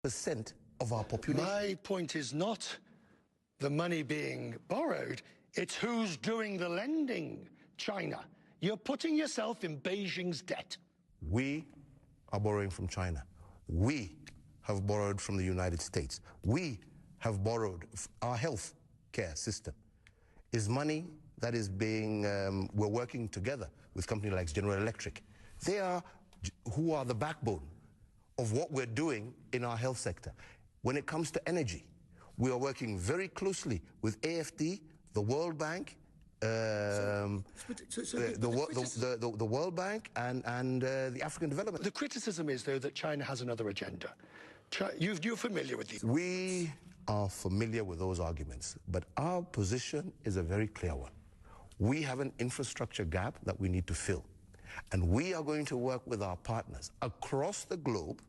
6% of our population. My point is not the money being borrowed, it's who's doing the lending, China. You're putting yourself in Beijing's debt. We are borrowing from China. We have borrowed from the United States. We have borrowed. Our health care system is money that is being, we're working together with companies like General Electric. They are who are the backbone of what we're doing in our health sector. When it comes to energy, we are working very closely with AFD, the World Bank, the World Bank and the African Development. The criticism is, though, that China has another agenda. You're familiar with these? We are familiar with those arguments, but our position is a very clear one. We have an infrastructure gap that we need to fill. And we are going to work with our partners across the globe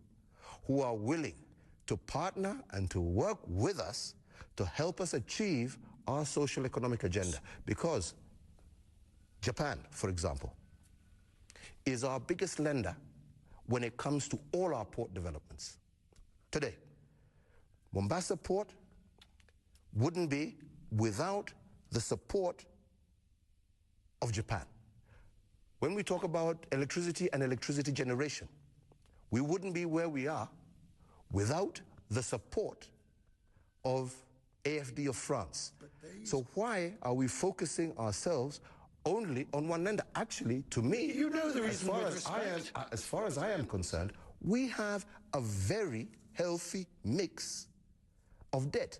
who are willing to partner and to work with us to help us achieve our social economic agenda. Because Japan, for example, is our biggest lender when it comes to all our port developments. Today, Mombasa Port wouldn't be without the support of Japan. When we talk about electricity and electricity generation, we wouldn't be where we are without the support of AFD of France. So why are we focusing ourselves only on one lender? Actually, to me, you know the reason as far as I am concerned, we have a very healthy mix of debt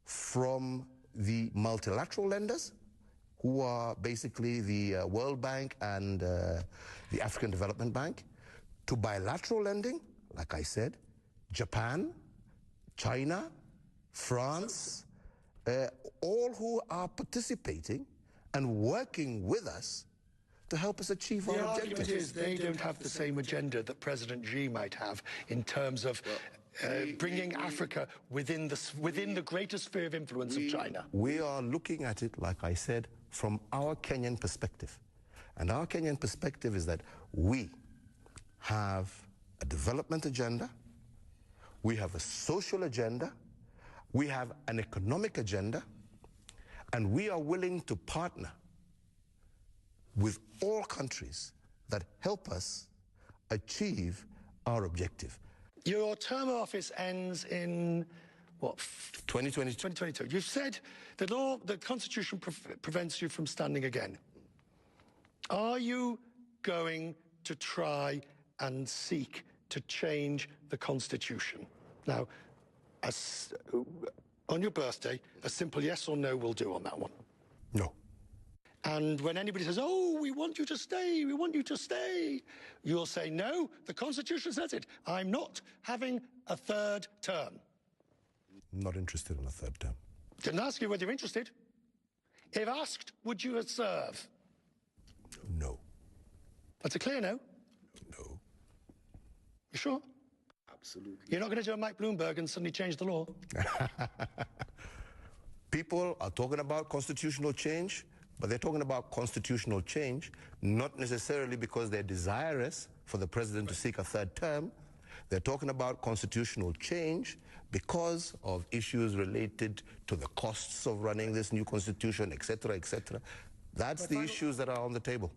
from the multilateral lenders, who are basically the World Bank and the African Development Bank, to bilateral lending, like I said, Japan, China, France, all who are participating and working with us to help us achieve our objectives. The argument is they don't have the same agenda that President Xi might have in terms of bringing Africa within the greater sphere of influence of China. We are looking at it, like I said, from our Kenyan perspective. And our Kenyan perspective is that we have a development agenda, we have a social agenda, we have an economic agenda, and we are willing to partner with all countries that help us achieve our objective. Your term of office ends in, what? 2022. 2022. You've said that the Constitution prevents you from standing again. Are you going to try and seek to change the Constitution? Now, on your birthday, a simple yes or no will do on that one. No. And when anybody says, oh, we want you to stay, we want you to stay, you'll say, no, the Constitution says it. I'm not having a third term. Not interested in a third term. Didn't ask you whether you're interested. If asked, would you serve? No. That's a clear no? No. You sure? Absolutely. You're not going to do a Mike Bloomberg and suddenly change the law? People are talking about constitutional change, but they're talking about constitutional change not necessarily because they're desirous for the president to seek a third term. They're talking about constitutional change because of issues related to the costs of running this new constitution, etc., etc. That's the issues that are on the table.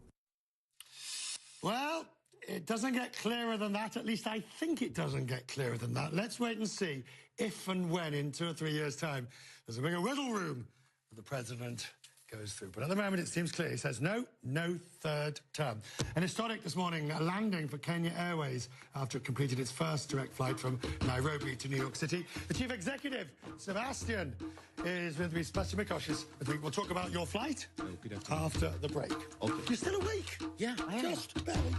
Well, it doesn't get clearer than that. At least I think it doesn't get clearer than that. Let's wait and see if and when in 2 or 3 years' time there's a bigger wiggle room that the president goes through. But at the moment, it seems clear. He says no third term. An historic this morning, a landing for Kenya Airways after it completed its first direct flight from Nairobi to New York City. The chief executive, Sebastian, is with me. Sebastian Mikosh. We'll talk about your flight after the break. Okay. You're still awake? Yeah, I am. Just barely.